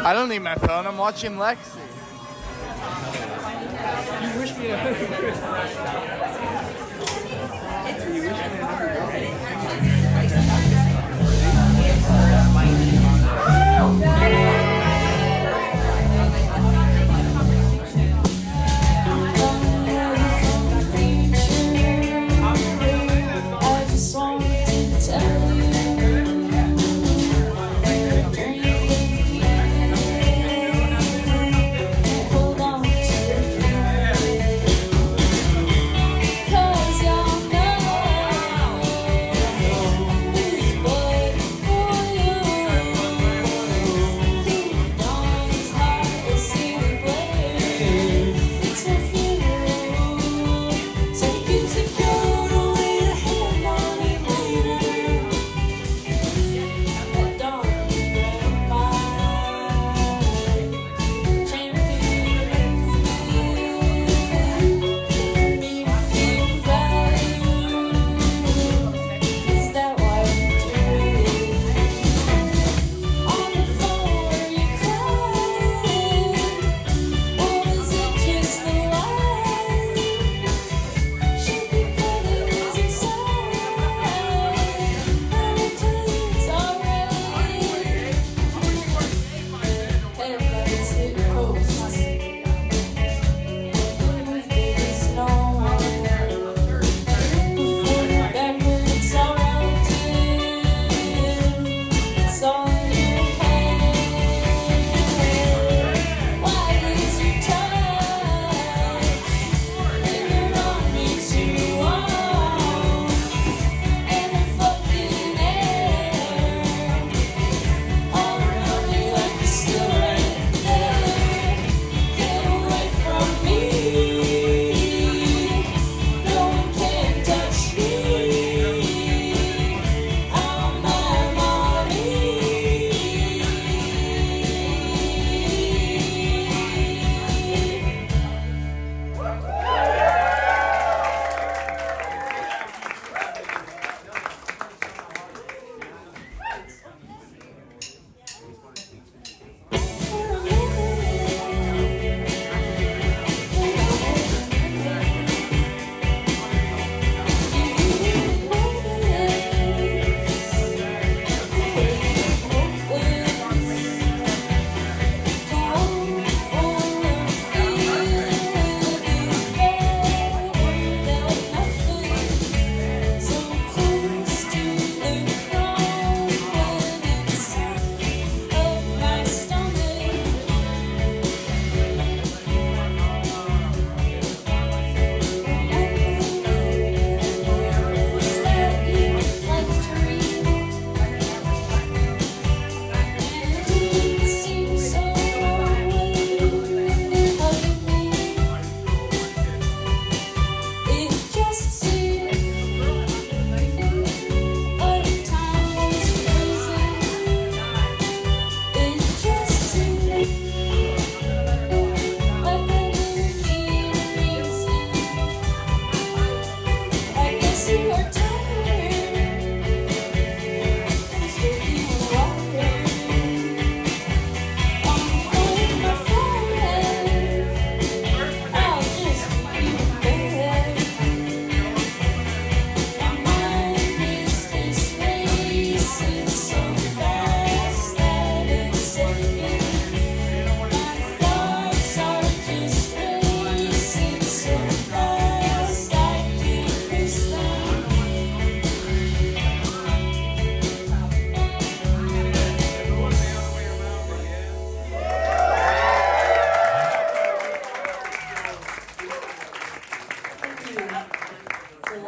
I don't need my phone. I'm watching Lexie. You wish me a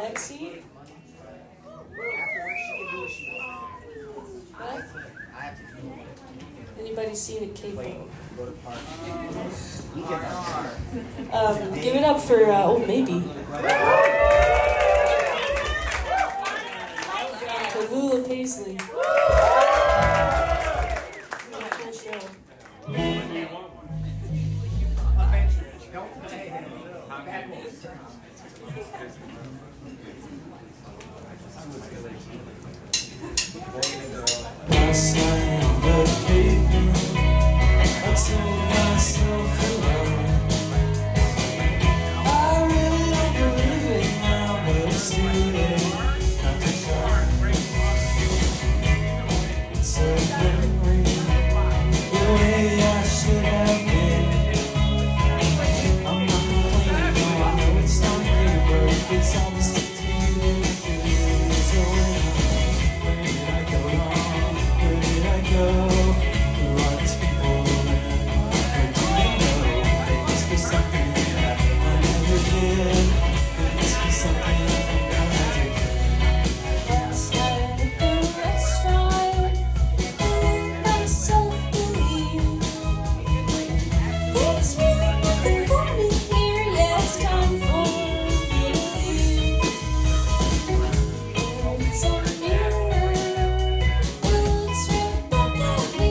Lexie? What? Anybody seen a capo? Give it up for Old Maybe. Tallulah Paisley. Cool show. Last night on the pavement, way I should have been. I'm not complaining, no, I know it's not clear, but it's obviously to you. So where did I go wrong? Where did I go? Who are these people? Where do they know? There must be something that I never did. There must be something I forgot I did. Last night at the restaurant, feeling myself believe there's really nothing for me here. Yeah, it's time for me to leave. It's a mirror, looks right back at me.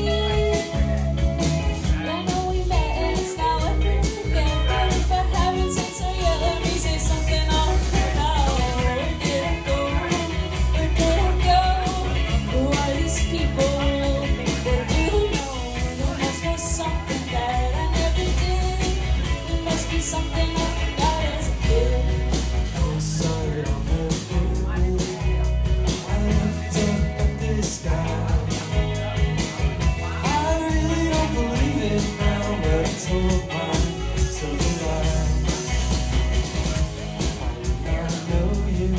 I know we met and it's now I couldn't forget, but if I haven't said so yet, let me say something out loud. Where did I go? Where did I go? Who are these people? What do they know? There must be something that I never did. There must be something I forgot as a kid. Outside on the hill, I looked up at the sky. I really don't believe it now, but I told myself that I did not know you.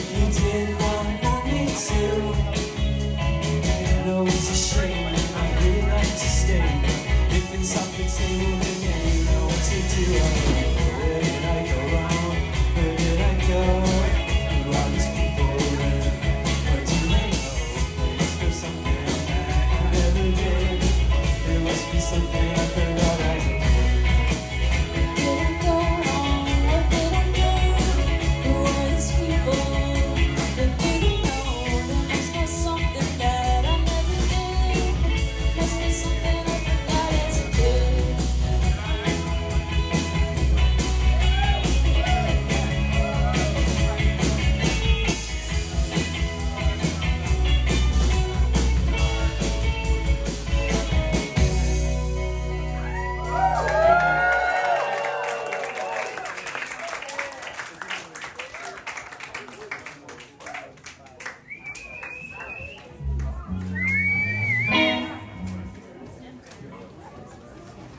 You did not know me too. I know it's a shame, and I really like to stay. If it's off the table, then yeah, you know what to do. Where did I go wrong? Where did I go? Who are these people? And what do they know? There must be something that I never did. There must be something I forgot I did. Where did I go wrong? What did I do? Who are these people? What do they know? There must be something that I never did. Must be something I forgot as a kid.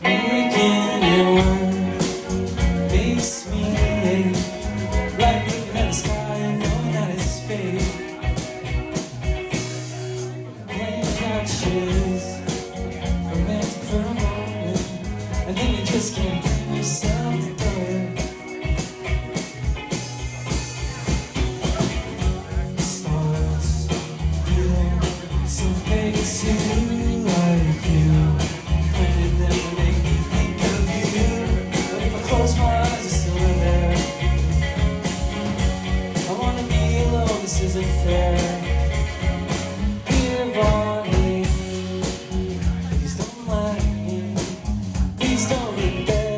Making it work makes me ache. Like looking at the sky and knowing that it's fake. Playing catches, romantic for a moment, and then you just can't bring yourself to do it. The stars feel so fake to like you. Pointed them to make me think of you. But if I close my eyes, you're still there. I wanna be alone, this isn't fair. Dear Bonnie, please don't lie to me. Please don't look back.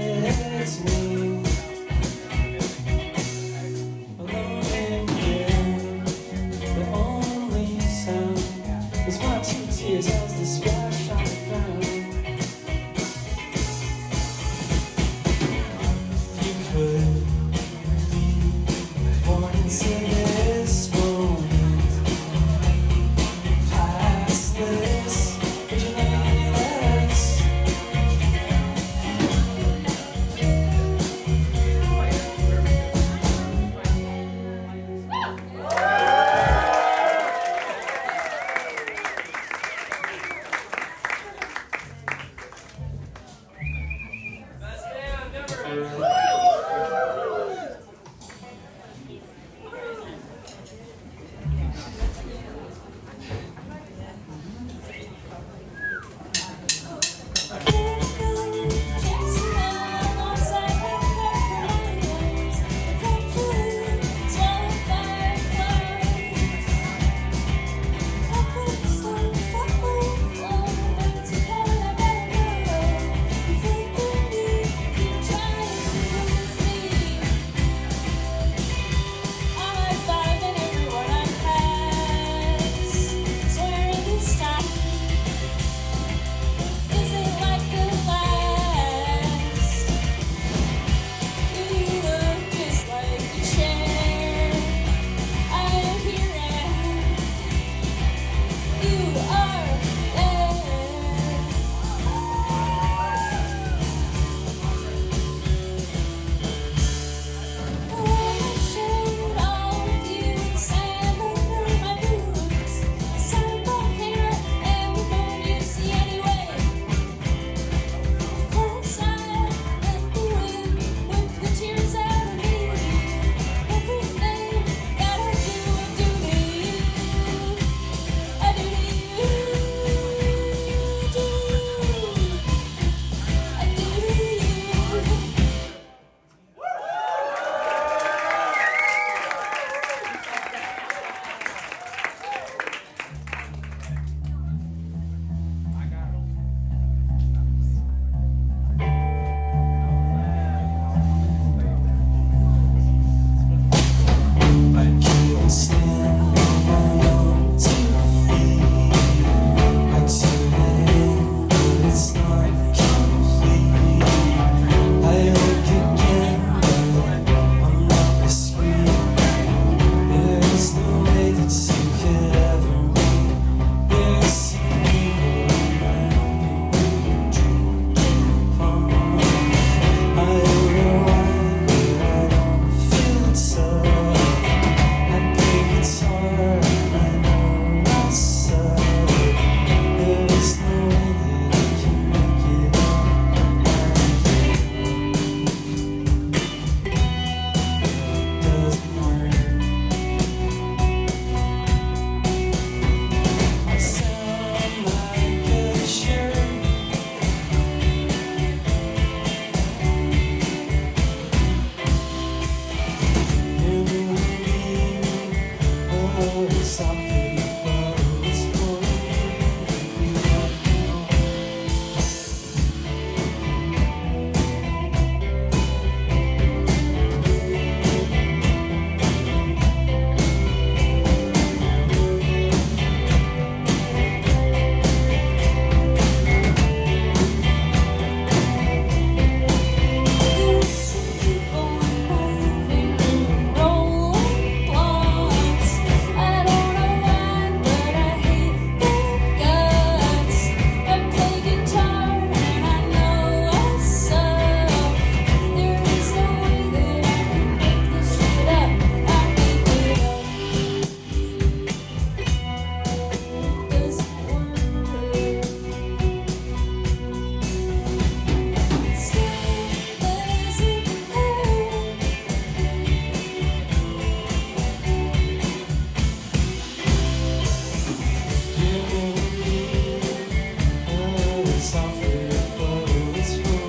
it's offered, but it's for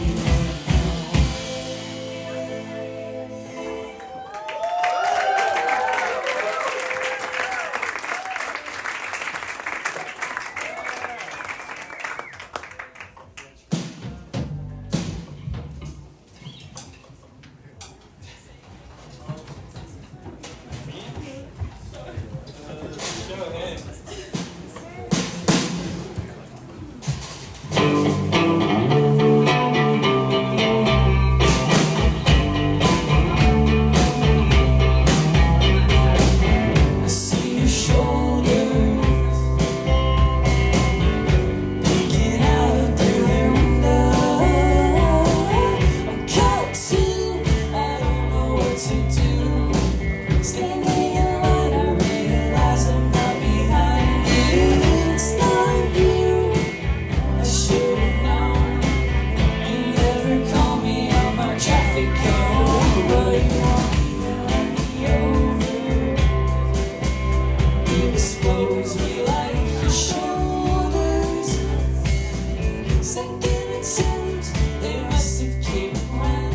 you now. I see your shoulders peeking out through their window. I'm caught too, I don't know what to do. Standing in line, I realize I'm not behind you. It's not you, I should have known. You never call me on my traffic cone, but you want me over. You expose me like your shoulders. Second attempt, they must have came when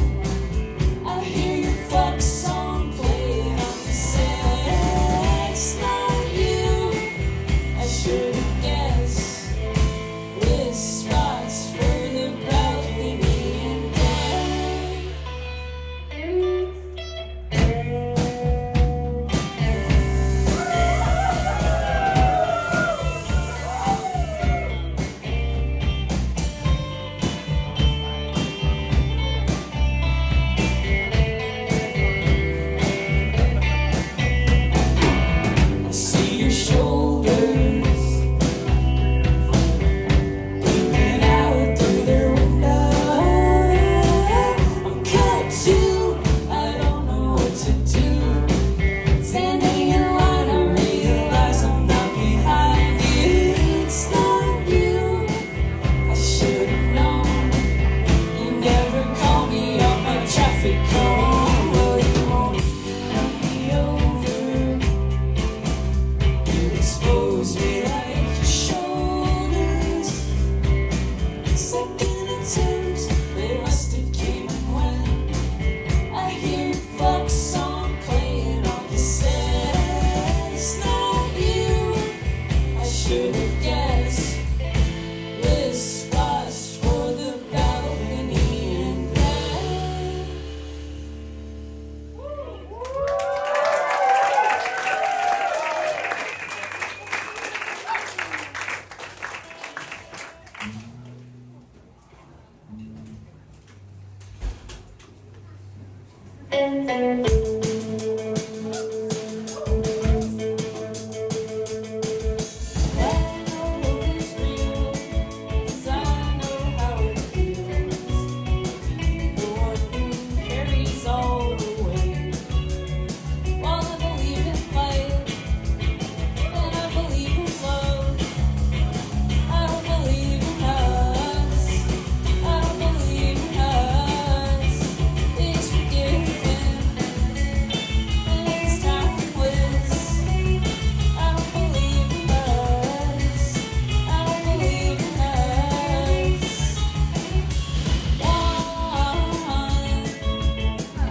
I hear your fuck song playing on the set. It's not you, I should have guessed. With spots for the balcony and deck. I see your shoulders peeking out through their window. I'm caught too, I don't know what to do. Standing in line, I realize I'm not behind you. It's not you, I should have known. You never call me on my traffic cone, but you won't run me over. You expose me like your shoulders. Second attempts, they must have came when I hear your fuck song playing on the set. It's not you, I should have guessed. With spots for the balcony and bed. I know it's real, 'cause I know how it feels. The one who carries all the weight. While I believe in light, and I believe in love, I don't believe in us. I don't believe in us. It's forgiven, and it's timeless. I don't believe in us. I don't believe in us.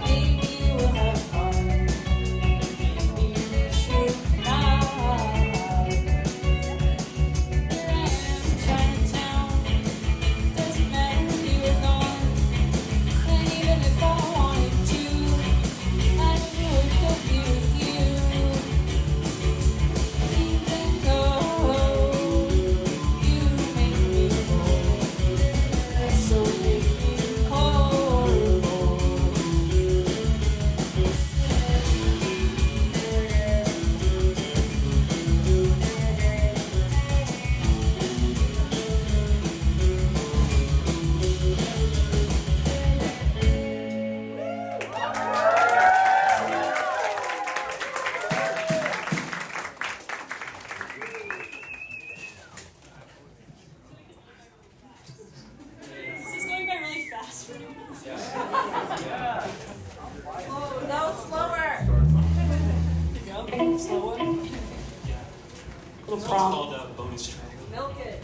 Maybe we'll have fun. Maybe we should not. Here I am in Chinatown. Doesn't matter if you were gone. And even if I wanted to, I would go be with you. Even though you make me whole, so make me whole. This is going by really fast for me. No, slower. Go, slower. Little prom. Milk it.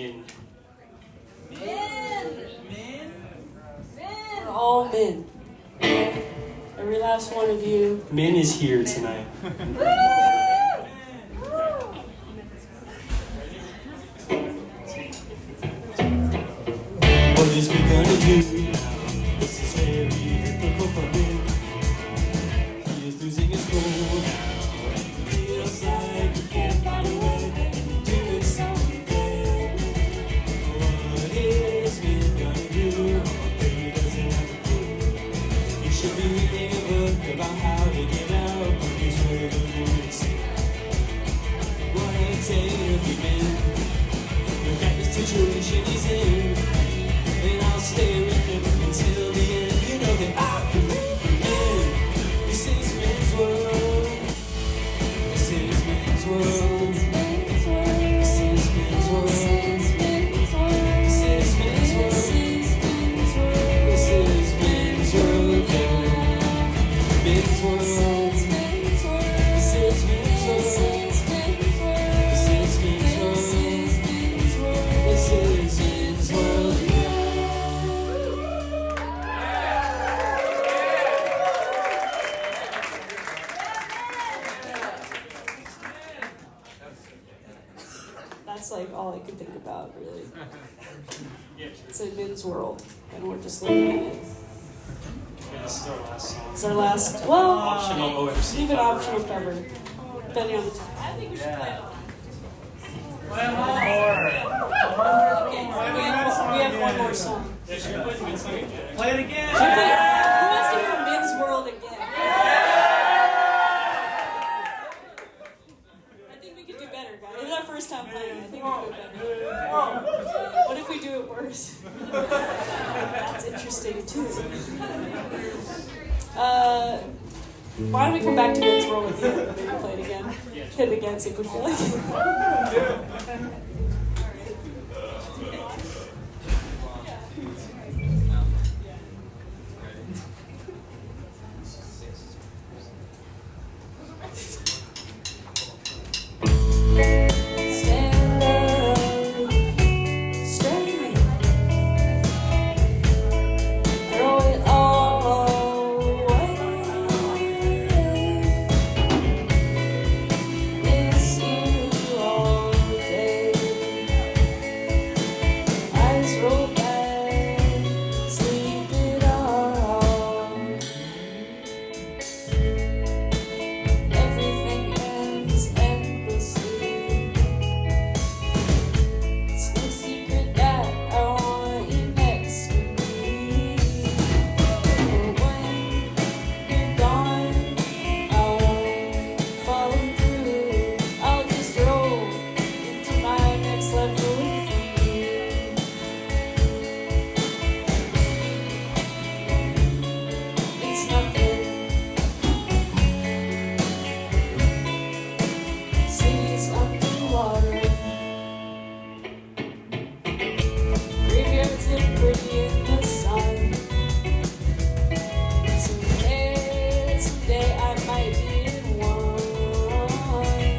men. We're all men. Every last one of you. Men is here tonight. What is we gonna do now? This is very difficult for him. He is losing his cool now. And he feels like he can't find a way to do something. What is he gonna do? He doesn't have a clue. He should be reading a book about how to get out of these rivers. What a tale of the man. Look at the situation he's in. And I'll stay with him until the end. You know that I believe in. This is men's world. This is men's world. This is men's world. This is men's world. This is men's world. Men's world. This is men's world. This is men's world. This is men's world. That's like all I could think about, really. It's a men's world, and we're just living in it. This is our last song. It's our last, well, Optional OMC. leave an optional cover, depending on the time. I think we should play it. Okay, we have one more song. Yeah, should we play the men's song again? Play it again. Who wants to hear Men's World again? I think we could do better, guys. This is our first time playing. I think we could do better. What if we do it worse? That's interesting too. Why don't we come back to Men's World at the end? Maybe play it again. Hit it again, see if we feel like it. Stand up straight, throw it all away. Miss you all day. Eyes roll back, sleep it off. Everything ends endlessly. It's no secret that I want you next to me. But when you're gone, I won't follow through. I'll just roll into my next level with you. It's nothing. Seas underwater. Graveyards look pretty in the sun. Someday I might be in one.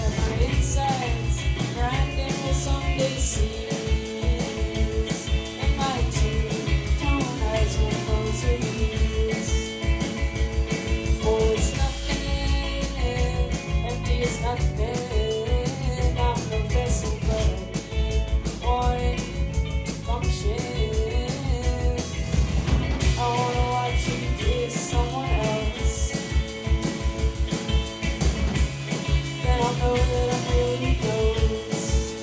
And my insides grinding will someday cease. And my two-tone eyes will close with ease. For it's nothing, empty as nothing. I'm no vessel, but born to function. I wanna watch you kiss someone else. Then I'll know that I'm really ghost.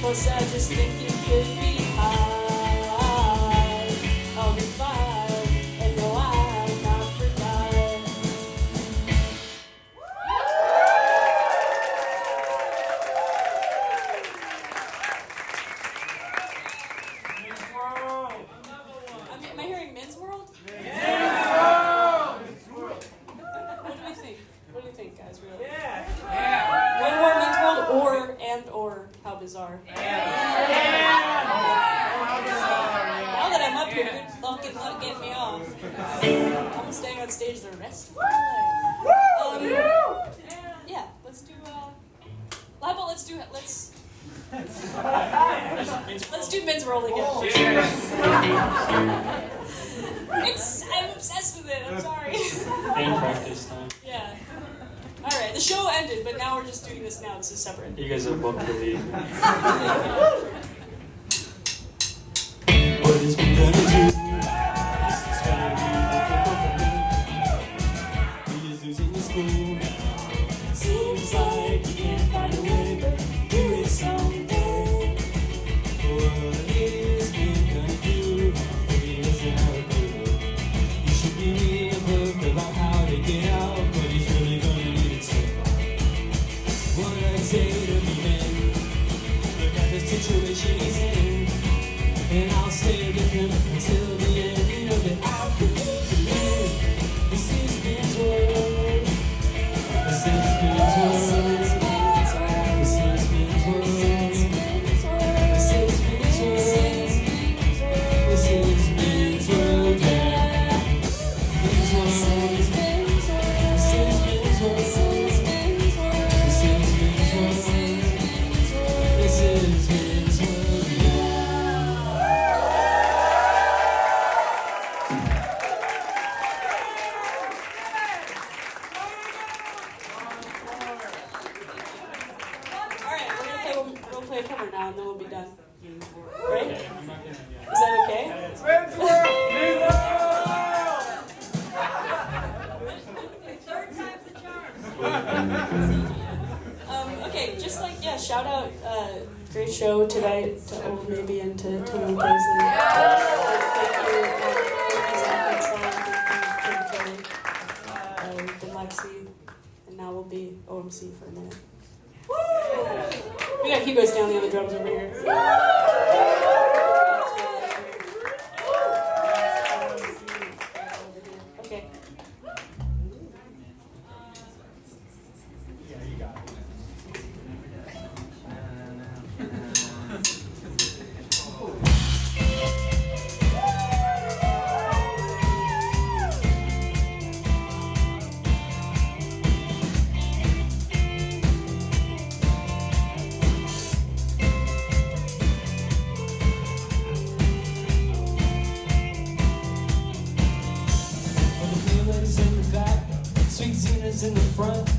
Plus I just think you could be high. I'll be fine, and no, I'm not forgot. Am I hearing Men's World? What do we think? What do you think, guys? Really? One more Men's World, or how bizarre? Now that I'm up here, good fucking luck getting me off. I'm staying on stage the rest of my life. Yeah, let's do How about let's do men's roll again. I'm obsessed with it. I'm sorry. Main practice time. Yeah. All right. The show ended, but now we're just doing this now. This is separate. You guys are booked to leave. What is we gonna do? This is gonna be the triple for me. He is losing his cool. Seems like he can't find a way, but do it someday. What is we gonna do? He doesn't have a clue. He should be reading a book about how to get out, but he's really gonna need it so. What a day to be in. Look at the situation he's in. And I'll stay with him until the end. You know that I'll be live. This is man's world. This is man's world. This is man's world. This is man's world. This is man's world. Yeah. Man's world. This is man's world. This is man's world. This is man's world. This is man's world. We'll play a cover now, and then we'll be done. Right? Is that okay? Third time's the charm. Okay, just shout out great show tonight to Old Maybe and to Tony Paisley. Thank you, Zach and Sam, we've been Lexie, and now we'll be OMC for a minute. We got Hugo Stanley on the drums over here. Okay. Sweet Zena's in the front,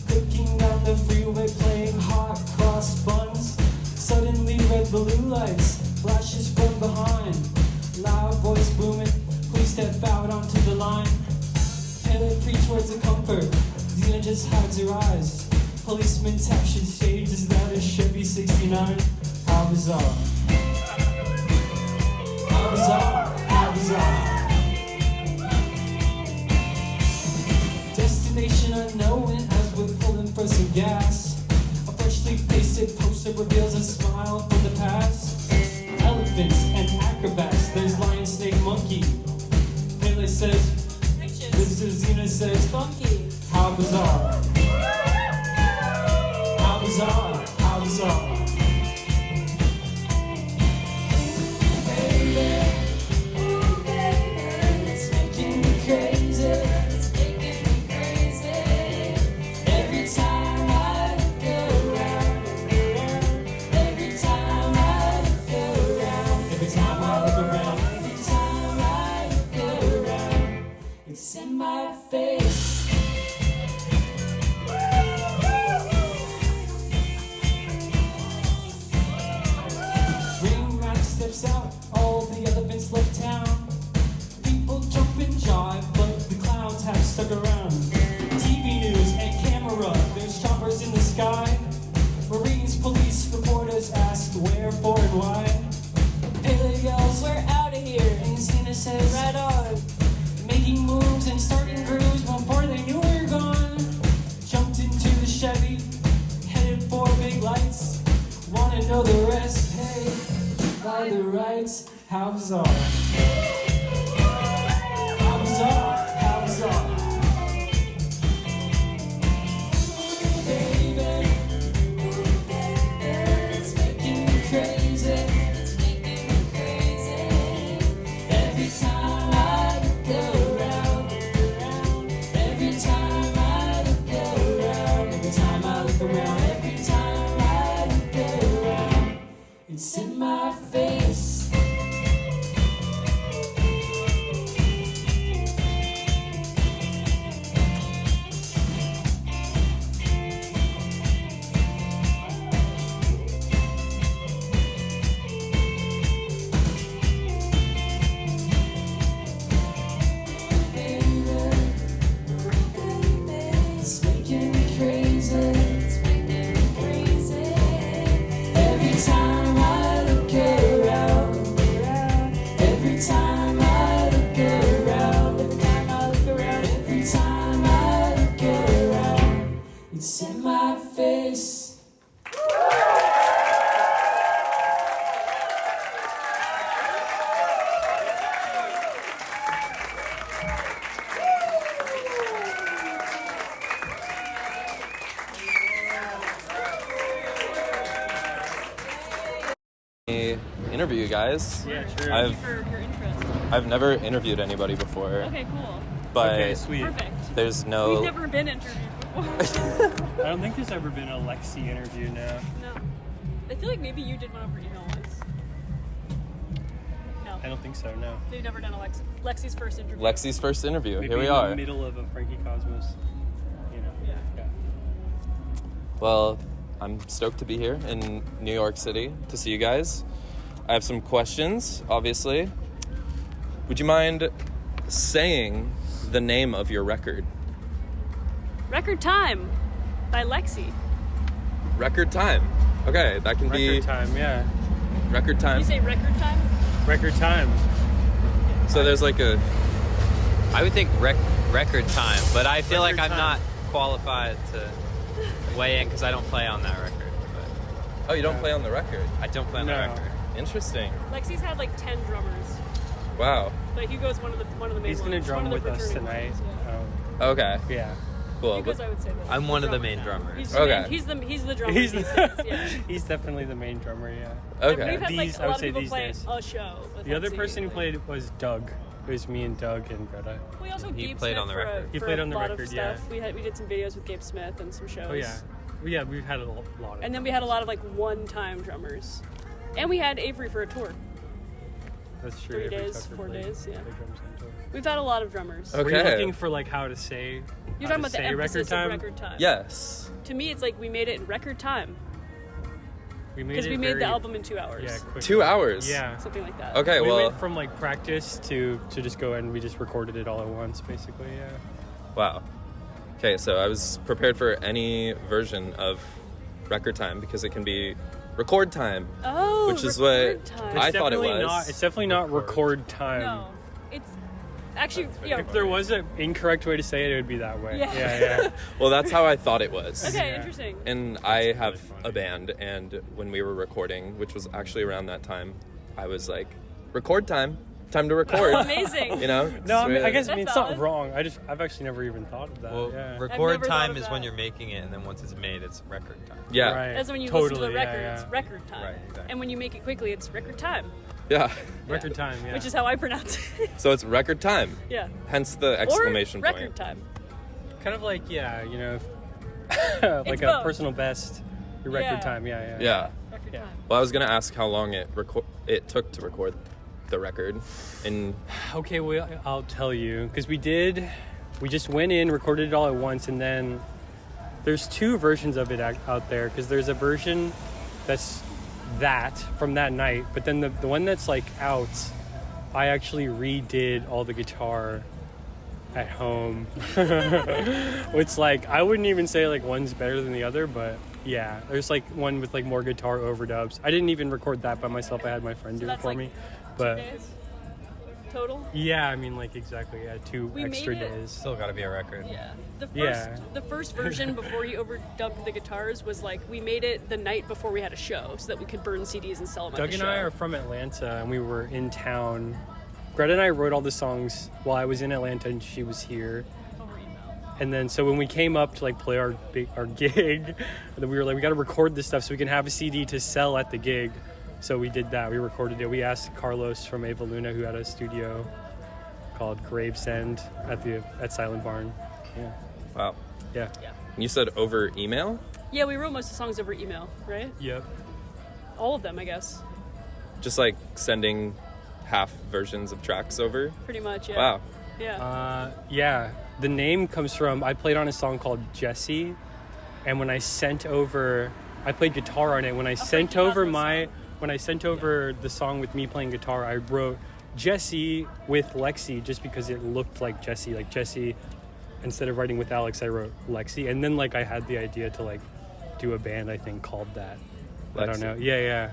cooking down the freeway, playing hot cross buns. Suddenly red balloon lights, flashes from behind. Loud voice booming, please step out onto the line. And they preach words of comfort, Zena just hides her eyes. Policeman taps his shades, is that a Chevy 69? How bizarre. How bizarre, how bizarre. Destination unknown as we're pulling for some gas. A freshly pasted poster reveals a smile from the past. Elephants and acrobats, there's lion, snake, monkey. Pele says, this is Zena says, Funky. how bizarre. How bizarre, how bizarre. Baby, ooh baby, it's making me crazy. Every time I look around, every time I look around, every time I look around, every time I look around, it's in my face. Ringrat steps out, all the elephants left town. People jump and jive, but the clowns have stuck around. TV news and camera, there's choppers in the sky. Marines, police, reporters ask where, for, and why. Pele yells, we're out of here, and Zena says, right on. Making moves and starting grooves before they knew we were gone. Jumped into the Chevy, headed for big lights. Wanna know the rest? Hey, by the rights, how bizarre. How bizarre, how bizarre. It's making me crazy. It's making me crazy. Every time I look around, every time I look around, every time I look around, every time interview you guys. Yeah, sure. Thank you for your interest. I've never interviewed anybody before, Okay, cool. but Okay, sweet. Perfect. there's We've no. never been interviewed before. I don't think there's ever been a Lexie interview now. No. I feel like maybe you did one over email once. No. I don't think so, no. They've never done a Lexie's first interview. Lexie's first interview. Maybe Here we in are. the middle of a Frankie Cosmos, you know. Yeah. Well, I'm stoked to be here in New York City to see you guys. I have some questions, obviously. Would you mind saying the name of your record? Record Time by Lexie. Record Time. Okay, that can be Record time, yeah. record time. You say Record Time? Record time. So there's like a. I would think record time, but I feel like Record I'm time. not qualified to weigh in because I don't play on that record. Oh, you don't play on the record. But I don't play on No. the record. Interesting. Lexie's had like 10 drummers, Wow. but Hugo's one of the main He's gonna ones. drum one of the with us fraternity tonight. ones, Okay. Yeah. Cool. Hugo's, I would say that. I'm one of the main now. drummers. He's Okay. he's the drummer. He's these days, yeah. he's definitely the main drummer, yeah. And Okay. we've had These- like I a would lot say of people these play days. a show. With The other Lexie, person who like- played was Doug. It was me and Doug and Greta. We also He Gabe played Smith on the for a- record. He for played a on the lot record, of yeah. stuff. We did some videos with Gabe Smith and some shows. Oh yeah. Well, yeah, we've had a lot of And then we had a lot of like one-time drummers, and we had Avery for a tour. That's true. 3 Avery days, Tucker 4 played- days, yeah. played drums on tour. We've had a lot of drummers. Okay. Were you looking for like how to say You're how talking to about the say emphasis record time? of record time. Yes. To me, it's like we made it in record time We made because it we made very- the album in 2 hours. Yeah, quick. 2 hours. Yeah. Something like that. Okay. We Well. went from like practice to just go and we just recorded it all at once, basically. Yeah. Wow. Okay, so I was prepared for any version of record time because it can be record time. Oh, Which is record what time. I thought it definitely was. Not, it's definitely not record time. No, it's actually If there was an incorrect way to say it, it would be that way. Yeah. Yeah. Well, that's how I thought it was. Okay, Yeah. interesting. And I have really funny. a band, and when we were recording, which was actually around that time, I was like, record time. Time to record. Amazing. You know? No, I mean, I guess That's it's valid. not wrong. I've actually never even thought of that. Well, yeah. record never thought time of is that. when you're making it, and then once it's made, it's record time. Yeah. Right. That's when you totally, listen to the record. yeah, It's yeah. record time. Right, exactly. And when you make it quickly, it's record time. Yeah. Record time, yeah. Which is how I pronounce it. So it's record time. Yeah. Hence the exclamation or record point. time. kind of like, yeah, you know, like It's a both. personal best, your record Yeah. time, yeah. Yeah. Record Yeah. time. Well, I was gonna ask how long it took to record the record, and Okay, well, I'll tell you, because we just went in, recorded it all at once, and then there's 2 versions of it out there, because there's a version that's that from that night, but then the one that's like out, I actually redid all the guitar at home. Which, like, I wouldn't even say like one's better than the other, but yeah, there's like one with like more guitar overdubs. I didn't even record that by myself. I had my friend do it that's for like me. 2 But days total. yeah, I mean, like, exactly, yeah, 2 We extra made it. days. Still got to be a record. Yeah. Yeah. The first version before he overdubbed the guitars was like we made it the night before we had a show so that we could burn CDs and sell them Doug at the and show. I are from Atlanta, and we were in town. Greta and I wrote all the songs while I was in Atlanta, and she was here. Over email. And then, so when we came up to like play our gig, then we were like, we got to record this stuff so we can have a CD to sell at the gig. So we did that. We recorded it. We asked Carlos from Ava Luna, who had a studio called Gravesend at Silent Barn. Yeah, wow. yeah, And you said over email? Yeah, we wrote most of the songs over email, right? yep. All of them, I guess. Just like sending half versions of tracks over? Pretty much, yeah. Wow. Yeah. Yeah, the name comes from, I played on a song called Jesse, and when I sent over, I played guitar on it. When I sent Frankie over Cosmos the song with me playing guitar, I wrote Jesse with Lexie just because it looked like Jesse. Like Jesse, instead of writing with Alex, I wrote Lexie. And then like I had the idea to like do a band, I think, called that. I don't Lexie. know. Yeah.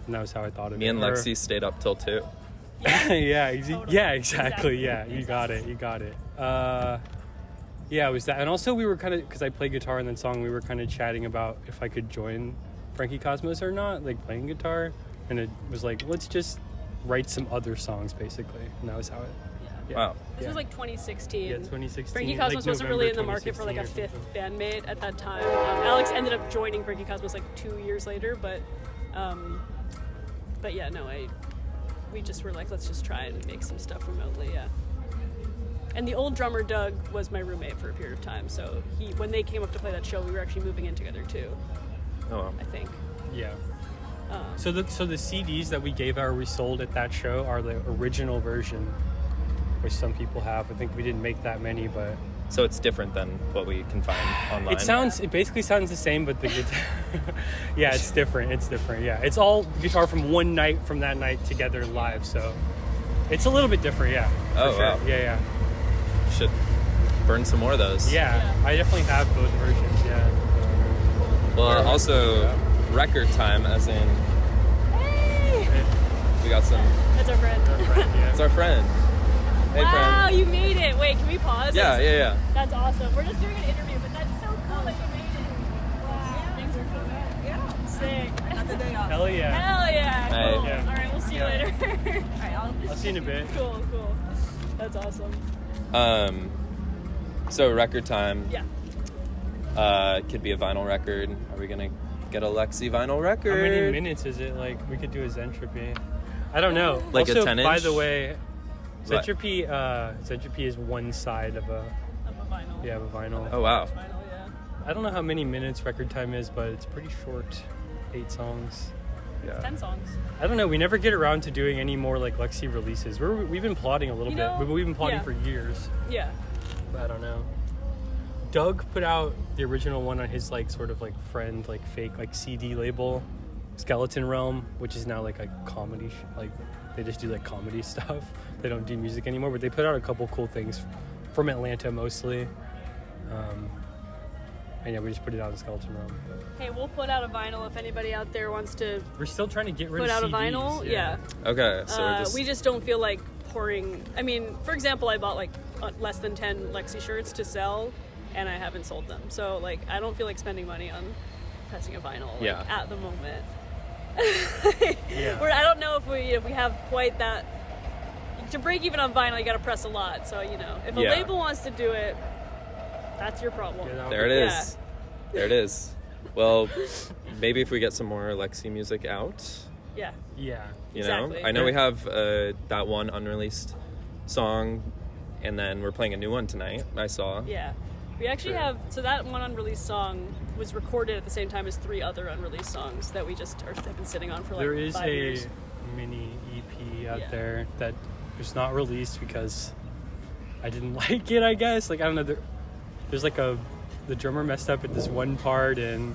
And that was how I thought of it. Me and Or- Lexie stayed up till 2. yeah, Totally. yeah, exactly. Exactly. Yeah, you got it. Yeah, it was that. And also we were kind of, because I play guitar in that song, we were kind of chatting about if I could join Frankie Cosmos or not, like playing guitar. And it was like, let's just write some other songs, basically. And that was how it. Yeah. Wow. This was like 2016. Yeah, 2016. Frankie like Cosmos wasn't really in the November market for like a 2016 or fifth bandmate at that time. Alex ended up joining Frankie Cosmos like 2 years later, but But yeah, no, we just were like, let's just try and make some stuff remotely, yeah. And the old drummer, Doug, was my roommate for a period of time, so when they came up to play that show, we were actually moving in together too, Oh, wow. I think. Yeah. So the CDs that we gave out or we sold at that show are the original version, which some people have. I think we didn't make that many, but So it's different than what we can find online. it basically sounds the same, but the guitar, yeah, it's different. It's different. Yeah, it's all guitar from one night from that night together live. So it's a little bit different. Yeah. For Oh, sure. wow. Yeah. Should burn some more of those. Yeah. I definitely have both versions. Yeah. Well, also record time, as in Hey! we got some. That's our friend. It's our friend. Hey, Wow, friend. you made it. Wait, can we pause? Yeah. That's awesome. We're just doing an interview, but that's so cool that you made it. Wow. Thanks for coming. Yeah. Sick. Hell yeah. Hell yeah. Hey. Cool. Yeah. All right, we'll see you later. All right, I'll see you in a bit. Cool. That's awesome. So record time. Yeah. Could be a vinyl record. Are we gonna get a Lexie vinyl record? How many minutes is it? Like, we could do a Zentropy. I don't know. Like a also, 10-inch? by the way, What? Zentropy is one side of a Of a vinyl. of a vinyl. Oh, wow. Vinyl, yeah. I don't know how many minutes record time is, but it's pretty short. 8 songs. Yeah. 10 songs. I don't know. We never get around to doing any more like Lexie releases. We've been plotting a little You bit, know, but we've been plotting yeah. for years. Yeah. But I don't know. Doug put out the original one on his like sort of like friend like fake like CD label, Skeleton Realm, which is now like a comedy like they just do like comedy stuff. They don't do music anymore, but they put out a couple cool things from Atlanta mostly. And yeah, we just put it out in Skeleton Realm. But Hey, we'll put out a vinyl if anybody out there wants to we're still trying to get rid put of out a CDs. vinyl. Yeah. Okay, so We just don't feel like pouring. I mean, for example, I bought like less than 10 Lexie shirts to sell, and I haven't sold them. So like, I don't feel like spending money on pressing a vinyl like, Yeah. at the moment. Yeah. I don't know if we have quite that. To break even on vinyl, you got to press a lot. So you know, if a Yeah. label wants to do it, that's your problem. Yeah, there it is. Yeah. There it is. Well, maybe if we get some more Lexie music out, Yeah. Yeah. you know. Exactly. I know we have that one unreleased song, and then we're playing a new one tonight. I saw. Yeah. We actually Sure. have, so that one unreleased song was recorded at the same time as 3 other unreleased songs that we just have been sitting on for like There is 5 a years. mini EP out Yeah. there that was not released because I didn't like it, I guess. Like, I don't know. There's like the drummer messed up at this one part, and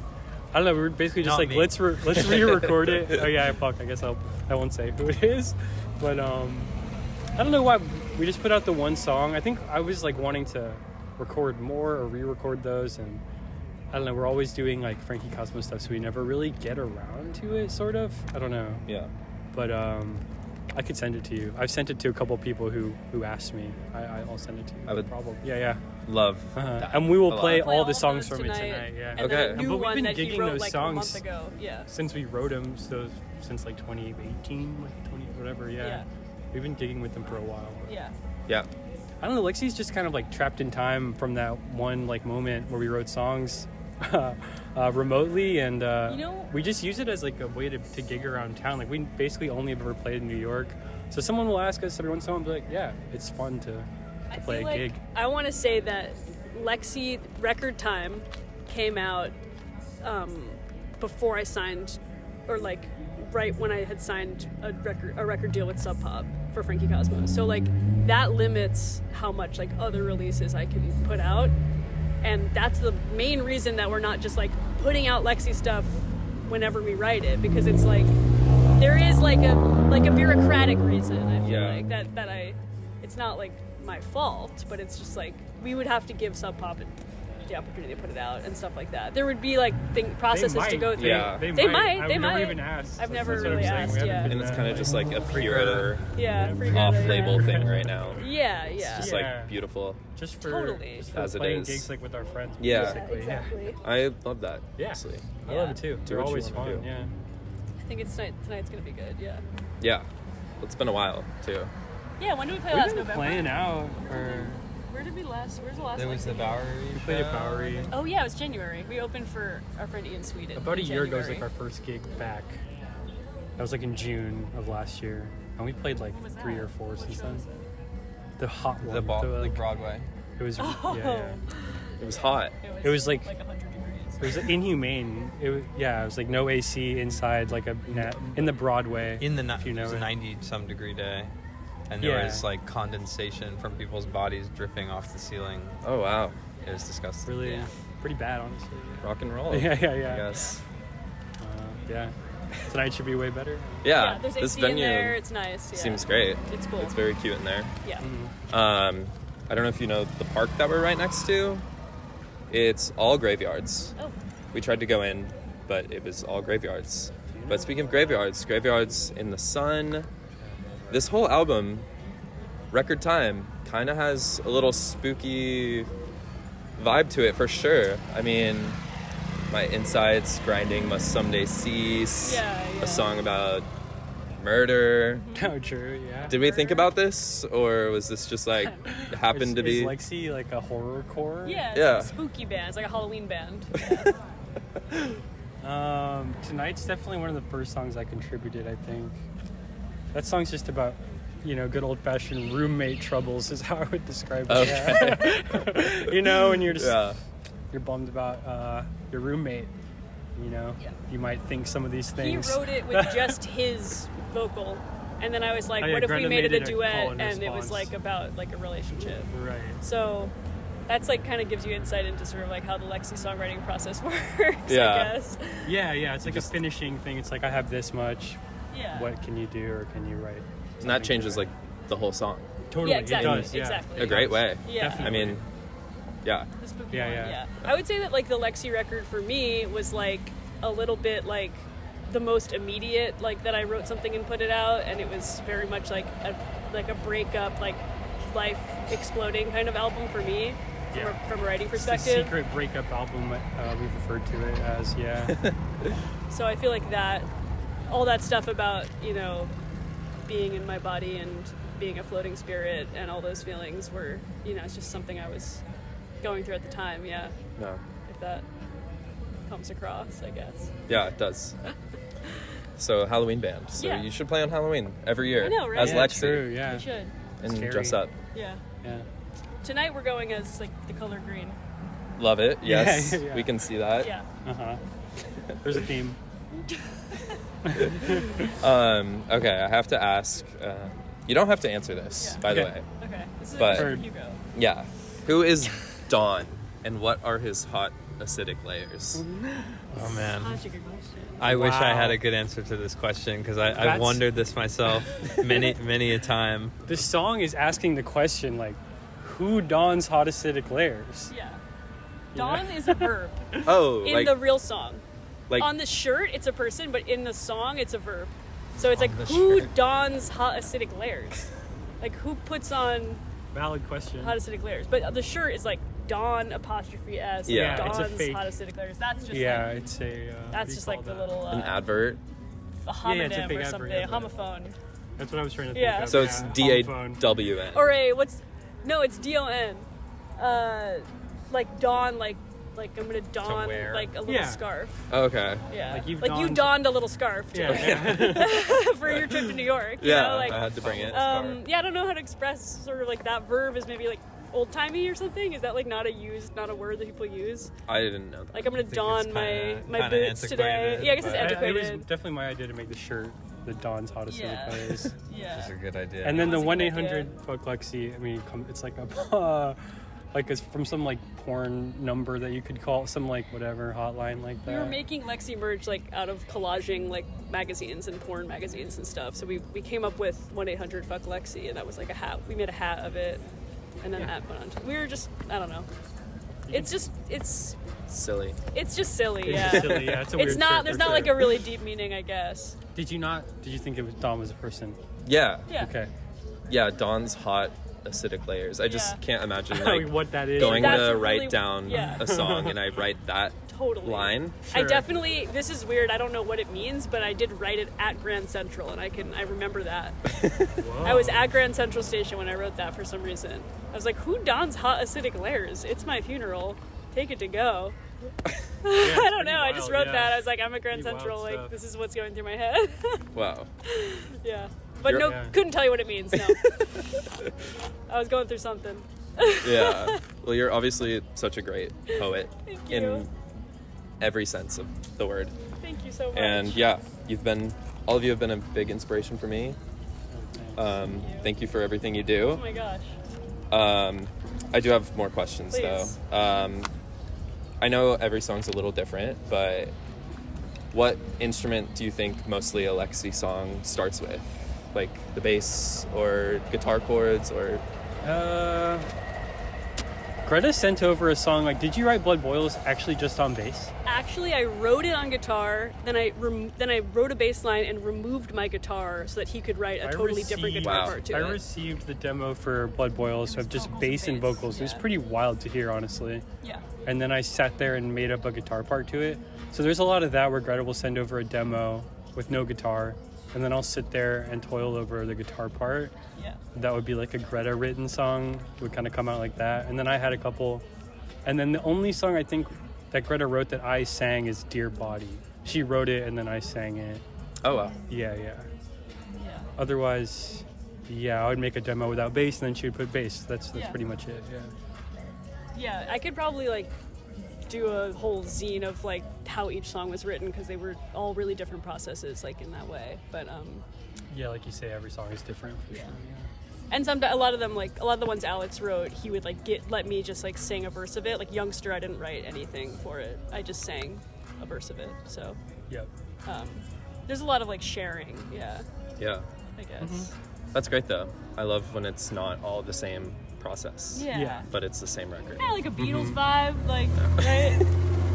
I don't know. We're basically just Not like, me. let's re-record it. Oh yeah, fuck. I guess I won't say who it is, but I don't know why we just put out the one song. I think I was like wanting to record more or re-record those, and I don't know. We're always doing like Frankie Cosmo stuff, so we never really get around to it. Sort of. I don't know. Yeah. But I could send it to you. I've sent it to a couple people who asked me. I'll send it to you. I would- No problem. Yeah. Love. And we will A lot. play Play all the of songs those from it tonight. Yeah. And Okay. then a new But we've one been that he digging wrote those like a songs month ago. Yeah. Since we wrote them, so since like 2018, like 20 whatever. Yeah. Yeah. We've been gigging with them for a while. Yeah. Yeah. I don't know. Lexie's just kind of like trapped in time from that one like moment where we wrote songs remotely, and You know- we just use it as like a way to gig around town. Like we basically only have ever played in New York, so someone will ask us every once in a while, and be like, "Yeah, it's fun to play a feel like gig." I want to say that Lexie Record Time came out before I signed, or like right when I had signed a record deal with Sub Pop for Frankie Cosmo. So like that limits how much like other releases I can put out, and that's the main reason that we're not just like putting out Lexie stuff whenever we write it, because it's like there is like a bureaucratic reason. I feel Yeah. like that it's not like my fault, but it's just like we would have to give Sub Pop the opportunity to put it out and stuff like that. There would be like processes to go through. Yeah. They They might. might. Never even asked. I've never That's what I'm really saying. We asked, haven't yeah. been And it's that, kind of just like a pure Yeah, freak off out, label yeah. thing right now. Yeah, It's yeah. just Yeah. like beautiful. just for Totally. just for As it playing is. gigs like with our friends. Yeah. basically. Exactly. I love that. Yeah. Honestly. I Yeah. love it too. Do They're what you always wanna fun. do. Yeah. I think tonight's gonna be good. Yeah. Yeah. It's been a while too. Yeah. When did we play We've last been November? playing out, or Where did we last? Where's the last? There was the Lexie? Bowery. we played at Bowery. Oh yeah, it was January. We opened for our friend Ian Sweden. About a in year ago was January. like our first gig back. That was like in June of last year, and we played like 3 or 4 since then. The hot one. The Broadway. It was It was hot. It was like 100 degrees. it was inhumane. It was like no AC inside, like in the Broadway. In the if you know it was a it. 90-some degree day, and there Yeah. was like condensation from people's bodies dripping off the ceiling. Oh wow. It was disgusting. Really pretty bad, honestly. Rock and roll. Yeah. Yes. Yeah. Tonight should be way better. Yeah. There's This AC venue in there. It's nice. Yeah. seems great. It's cool. It's very cute in there. Yeah. I don't know if you know the park that we're right next to. It's all graveyards. Oh. We tried to go in, but it was all graveyards. But speaking of graveyards in the sun, this whole album, Record Time, kind of has a little spooky vibe to it for sure. I mean, my insides grinding must someday cease. Yeah. A song about murder. Oh, true. Yeah. Did we think about this, or was this just like happened to be? Is Lexie like a horrorcore? Yeah. It's Yeah. like a spooky band. It's like a Halloween band. Tonight's definitely one of the first songs I contributed, I think. That song's just about, good old-fashioned roommate troubles is how I would describe it. Okay. Yeah. And you're just Yeah. you're bummed about your roommate. You might think some of these He things. wrote it with just his vocal. And then I was like, Oh, yeah, what if we Greta made it a made it a duet call and and it was response. like about like a relationship. Right. So that's like kind of gives you insight into sort of like how the Lexie songwriting process works, Yeah. I guess. Yeah. It's like a finishing thing. It's like I have this much. Yeah. What can you do, or can you write? And that something changes to like the whole song Totally. Yeah, exactly. It does. Yeah. Exactly. a great way. Yeah. I mean, yeah. The spooky Yeah, one, yeah. I would say that like the Lexie record for me was like a little bit like the most immediate, like that I wrote something and put it out, and it was very much like a breakup, like life exploding kind of album for me from a writing It's the perspective. secret breakup album we've referred to it as. Yeah. So I feel like that, all that stuff about being in my body and being a floating spirit and all those feelings were it's just something I was going through at the time. Yeah, No. if that comes across, I guess. Yeah, it does. So Halloween band. So Yeah. you should play on Halloween every year. I know, right? As Yeah, Lexie. true. Yeah. We should. And Scary. dress up. Yeah. Yeah. Tonight we're going as like the color green. Love it. Yes. Yeah. We can see that. Yeah. There's a theme. Okay, I have to ask. You don't have to answer this, Yeah. by the Okay. way. Okay. This is But- a question for Hugo. Yeah. Who is Dawn, and what are his hot acidic layers? Oh man. Such a good question. I wish I had Wow. a good answer to this question because I've That's- wondered this myself many a time. This song is asking the question like, who dons hot acidic layers? Yeah. Dawn is a verb Oh, in like the real song. like On the shirt, it's a person, but in the song, it's a verb. So it's like, the who shirt. dons hot acidic layers? Like, who puts on Valid question. hot acidic layers? But the shirt is like Dawn apostrophe S. Yeah. Dawn's It's a fake- hot acidic layers. That's just Yeah, like, it's a. that's just like the little an advert. a Yeah, homonym it's a fake or advert, something, yeah. a homophone. That's what I was trying to think Yeah. of. So it's yeah. Homophone. DAWN. Or it's DON. Like Dawn, like I'm gonna don wear. like a little Yeah. scarf. Okay. Yeah. Like you've you donned- donned a little scarf too, Yeah. for your trip to New York. You Yeah, know? Like, I had to bring it. yeah, I don't know how to express sort of like that verb is maybe like old timey or something. Is that like not a word that people use? I didn't know that. Like I'm gonna think don it's my kinda boots today. antiquated, Yeah, I guess it's but- It was antiquated. definitely my idea to make the shirt the Dawn's hot acidic Yeah. layers. Yeah. That's a good idea. And then the was a good 1-800 fuck Lexie. I mean, it's like a like it's from some like porn number that you could call some like whatever hotline like that. We were making Lexie merch like out of collaging like magazines and porn magazines and stuff. So we came up with 1-800 fuck Lexie, and that was like a hat. We made a hat of it, and then that went on. We were just I don't know. It's just Silly. it's just silly. It's Yeah. just silly, yeah. It's a weird not. shirt, There's for not sure. like a really deep meaning, I guess. Did you think it was Dawn was a person? Yeah. Yeah. Okay. Yeah, Dawn's hot acidic layers. I just Yeah. can't imagine like what that is. going That's to a write really- down yeah. a song and I write that Totally. line. I Sure. definitely. This is weird. I don't know what it means, but I did write it at Grand Central, and I remember that. I was at Grand Central Station when I wrote that for some reason. I was like, "Who dons hot acidic layers? It's my funeral. take it to go. Yeah, I don't know. I just wild, wrote yeah. that. I was like, I'm at Grand Pretty wild Central. Like, stuff. this is what's going through my head. Wow. Yeah. But You're- no, Yeah. couldn't tell you what it means. No. I was going through something. Yeah. Well, you're obviously such a great poet Thank you. in every sense of the word. Thank you so much. And yeah, all of you have been a big inspiration for me. Thank you for everything you Oh do. my gosh. I do have more questions Please. though. I know every song's a little different, but what instrument do you think mostly a Lexie song starts with? Like the bass or guitar chords or? Greta sent over a song. Like, did you write Blood Boils actually just on bass? Actually, I wrote it on guitar. Then I wrote a bass line and removed my guitar so that he could write a totally different guitar Wow. part to I it. received the demo for Blood Boils of just vocals bass and bass, vocals. It was yeah. pretty wild to hear, honestly. Yeah. And then I sat there and made up a guitar part to it. So there's a lot of that where Greta will send over a demo with no guitar, and then I'll sit there and toil over the guitar part. Yeah. That would be like a Greta written song. It would kind of come out like that. And then I had a couple. And then the only song I think that Greta wrote that I sang is Dear Body. She wrote it and then I sang it. Oh wow. Yeah. Yeah. Otherwise, yeah, I would make a demo without bass and then she would put bass. That's Yeah. pretty much it. Yeah. Yeah, I could probably like do a whole zine of like how each song was written because they were all really different processes like in that way. But Yeah, like you say, every song is different for Yeah. sure. and a lot of them, like a lot of the ones Alex wrote, he would like let me just like sing a verse of it. Like Youngster, I didn't write anything for it. I just sang a verse of it. So Yep. there's a lot of like sharing. Yeah, Yeah. I guess. That's great though. I love when it's not all the same process. Yeah. Yeah. But it's the same record. Kind of like a Beatles vibe, like right?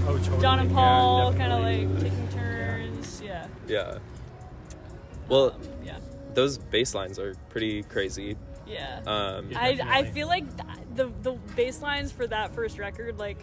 Oh, totally. John and Yeah, Paul, kind of definitely. like taking turns. Yeah. Yeah. Well, Yeah. those bass lines are pretty crazy. Yeah. Yeah, I definitely. feel like the bass lines for that first record, like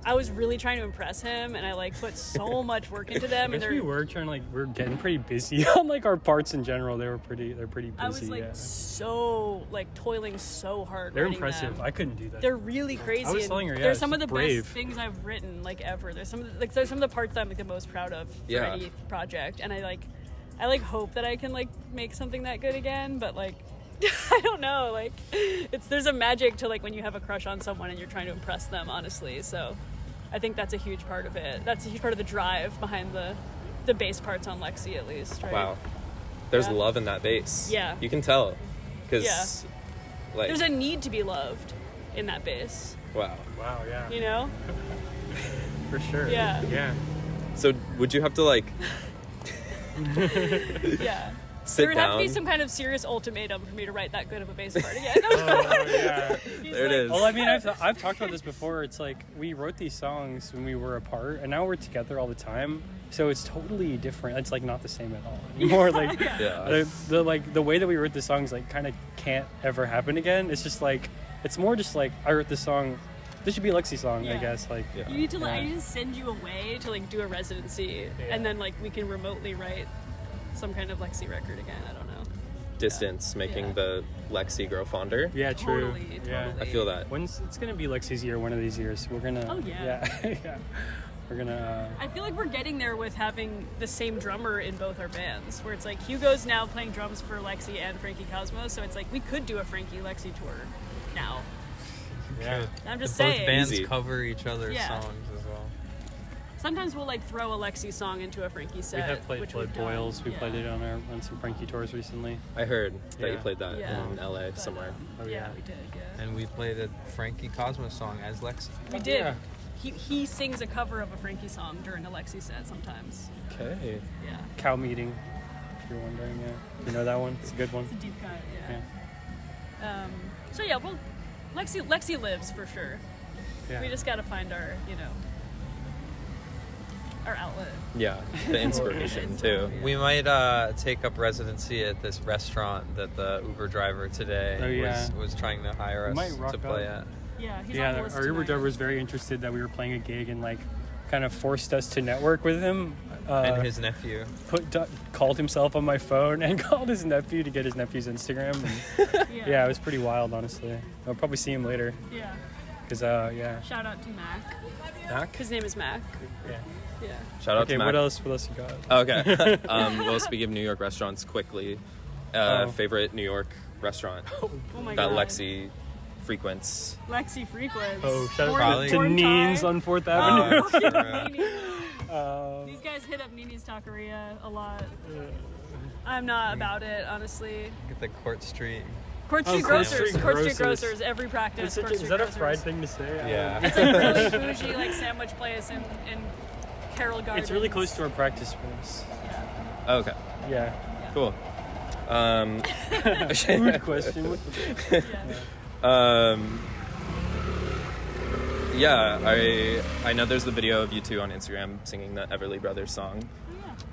I was really trying to impress him, and I like put so much work into them. I And guess we were trying to we're getting pretty busy on like our parts in general. They're pretty busy. I was like yeah. so like toiling so hard. They're writing impressive. them. I couldn't do that. They're really crazy. I was and telling her, yeah, they're it's some of the brave. best things I've written like ever. There's some of the parts that I'm like the most proud of for Yeah. any project, and I hope that I can like make something that good again, but like I don't know, like there's a magic to like when you have a crush on someone and you're trying to impress them, honestly. So I think that's a huge part of it. That's a huge part of the drive behind the bass parts on Lexie, at least, right? Wow. There's Yeah. love in that bass. Yeah. You can tell. Because, like, There's a need to be loved in that bass, wow. Wow, yeah. you know? For sure. Yeah. Yeah. So, would you have to, like, Yeah. sit There would have down? to be some kind of serious ultimatum for me to write that good of a bass part again. Oh, yeah. He's There it like, is. Well, I mean, I've talked about this before. It's like we wrote these songs when we were apart, and now we're together all the time. So it's totally different. It's like not the same at all anymore. Like Yeah. the way that we wrote the songs like kind of can't ever happen again. It's just like it's more just like I wrote this song. This should be a Lexie song, I Yeah. guess. Like Yeah. You need to Yeah. I need to send you away to like do a residency, Yeah. and then like we can remotely write some kind of Lexie record again. I don't know. Distance, making Yeah. the Lexie grow fonder. yeah, true. Totally, Yeah. totally. I feel that. It's gonna be Lexie's year one of these years. We're gonna. Oh, yeah. Yeah. We're gonna. I feel like we're getting there with having the same drummer in both our bands, where it's like Hugo's now playing drums for Lexie and Frankie Cosmos, so it's like we could do a Frankie Lexie tour now. Yeah. I'm just Both saying. bands Easy. cover each other's Yeah. songs as well. Sometimes we'll like throw a Lexie song into a Frankie set. We have played which Blood we've done. Boils. We Yeah. played it on some Frankie tours recently. I heard that you Yeah. played that Yeah. in LA But, somewhere. Oh, yeah, yeah. we did. Yeah, And we played a Frankie Cosmos song as Lexie. we did. Yeah. He sings a cover of a Frankie song during a Lexie set sometimes. Okay. Yeah, Cow Meeting, if you're wondering. Yeah. You know that one? It's a good one. it's a deep cut. Yeah. So yeah, well, Lexie lives for sure. Yeah. We just got to find our our outlet. Yeah. The inspiration, too. We might take up residency at this restaurant that the Uber driver today Oh, yeah. was trying to hire We might us rock to play up. at. Yeah, he's on Yeah, the list our Uber tonight. driver was very interested that we were playing a gig and like kind of forced us to network with him. And his nephew. Called himself on my phone and called his nephew to get his nephew's Instagram. And yeah, it was pretty wild, honestly. I'll probably see him later. Yeah. Cause yeah. Shout out to Mac. Mac? His name is Mac. Yeah. Yeah. Shout out Okay, to Mac. what else you got? Okay. Well, speaking of New York restaurants, quickly, Oh. favorite New York restaurant Oh my that god. Lexie frequents. Lexie frequents. Oh, shout out Probably- to Neen's on 4th Avenue. These guys hit up Nini's Taqueria a lot. I'm not about it, honestly. Get the Court Street. Court Street Court Grocers. Street Court Street Grocers. Grocers. Every practice. Court Is Street that a Grocers. pride thing to say? Yeah. It's like really bougie, like sandwich place in Carroll Gardens. It's really close to our practice space. Okay. Yeah. Cool. Food question. What the Yeah. Yeah, I know there's the video of you two on Instagram singing the Everly Brothers song,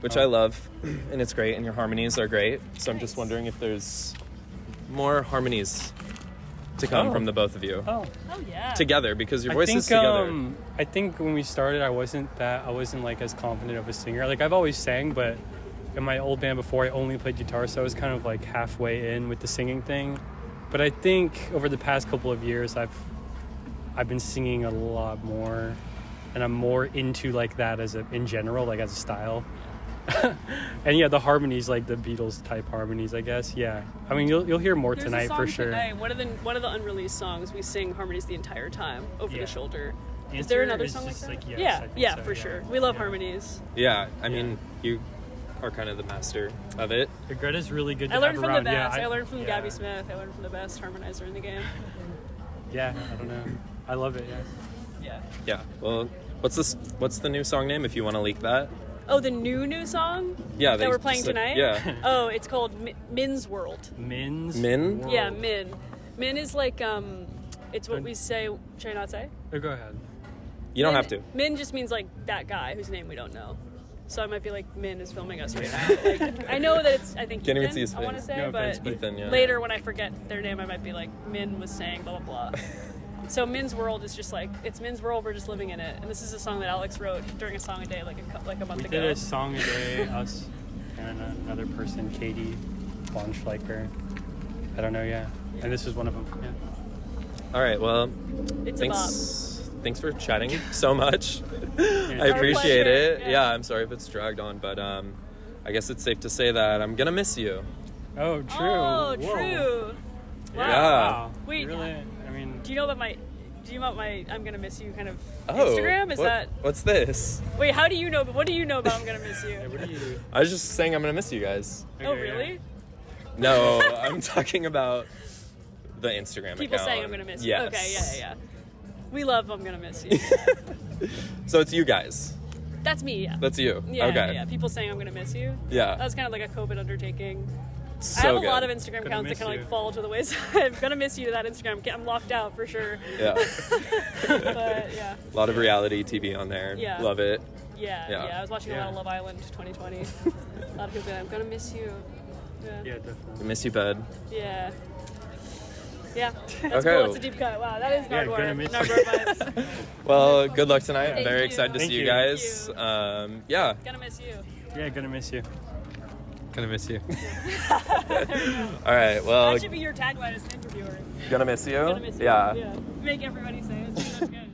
which I love, and it's great, and your harmonies are great. So I'm just wondering if there's more harmonies to come Oh. from the both of you Oh. Oh yeah. together, because your I voices think, together. I think when we started, I wasn't like as confident of a singer. Like I've always sang, but in my old band before, I only played guitar, so I was kind of like halfway in with the singing thing. But I think over the past couple of years, I've been singing a lot more, and I'm more into like that in general, like as a style. And yeah, the harmonies, like the Beatles type harmonies, I guess. Yeah, I mean you'll hear more There's tonight a song for sure. Tonight. One of the unreleased songs, we sing harmonies the entire time over Yeah. the shoulder. Is there another is song like just, that? yes, yeah, I think yeah, so, for yeah. sure. We love Yeah. harmonies. Yeah, I mean, you are kind of the master of it. Greta's really good to I learned have from around. the Yeah, best. I learned from yeah. Gabby Smith. I learned from the best harmonizer in the game. Yeah, I don't know. I love it. Yeah. Yeah. Yeah. Well, what's the new song name, if you want to leak that? Oh, the new song Yeah, that we're playing said- tonight? Yeah. Oh, it's called Min's World. Min's Min? World. Yeah, Min. Min is like it's what we say. Should I not say? Oh, go ahead. You don't Min- have to. Min just means like that guy whose name we don't know. So I might be like, Min is filming us right now. Like, I know that it's, I think Can't even Ethan, see his I want to face. say, No but offense, but- Ethan, yeah. later when I forget their name, I might be like, Min was saying blah, blah, blah. So Min's World is just like, it's Min's World, we're just living in it. And this is a song that Alex wrote during a song a day like a month We ago. did a song a day, us and another person, Katie Bonschleicher. I don't know, yeah. And this was one of them. Yeah. All right. Well, It's a bop. thanks for chatting so much. I Our appreciate pleasure, it. yeah. Yeah, I'm sorry if it's dragged on, but I guess it's safe to say that I'm gonna miss you. Oh, true. Oh, Whoa. true. Wow. Yeah. Wow. Wait, Really? I mean, Do you know about my I'm gonna miss you kind of Oh, Instagram? Is that what's this? wait, how do you know what do you know about I'm gonna miss you? what do you do? I was just saying I'm gonna miss you guys. Oh Okay, really? No, I'm talking about the Instagram People account. saying I'm gonna miss you. Yes. Okay, yeah. We love I'm gonna miss you. So it's you guys. That's me, yeah. That's you. Yeah, okay. yeah. People saying I'm gonna miss you. Yeah. That's kind of like a COVID undertaking. So I have good. a lot of Instagram Gonna accounts that miss kind of you. like fall to the wayside. I'm gonna miss you to that Instagram. I'm locked out for sure. Yeah. But yeah, A lot of reality TV on there. Yeah. Love it. yeah. Yeah. I was watching a lot of Yeah. Love Island 2020. A lot of people being, I'm gonna miss you. Yeah, Yeah. definitely. Miss you, bud. Yeah. Yeah. That's Okay. cool. It's a deep cut. Wow, that is Yeah, Nardwar. gonna miss you. Nardwar vibes. Well, good luck tonight. I'm Thank very you. excited to Thank see you you. guys. Thank Yeah. Gonna miss you. Yeah, gonna miss you. Gonna miss you. All right. Well, That should be your tagline as an interviewer. gonna miss you. Gonna miss you. Yeah. Yeah. Make everybody say it. That's good.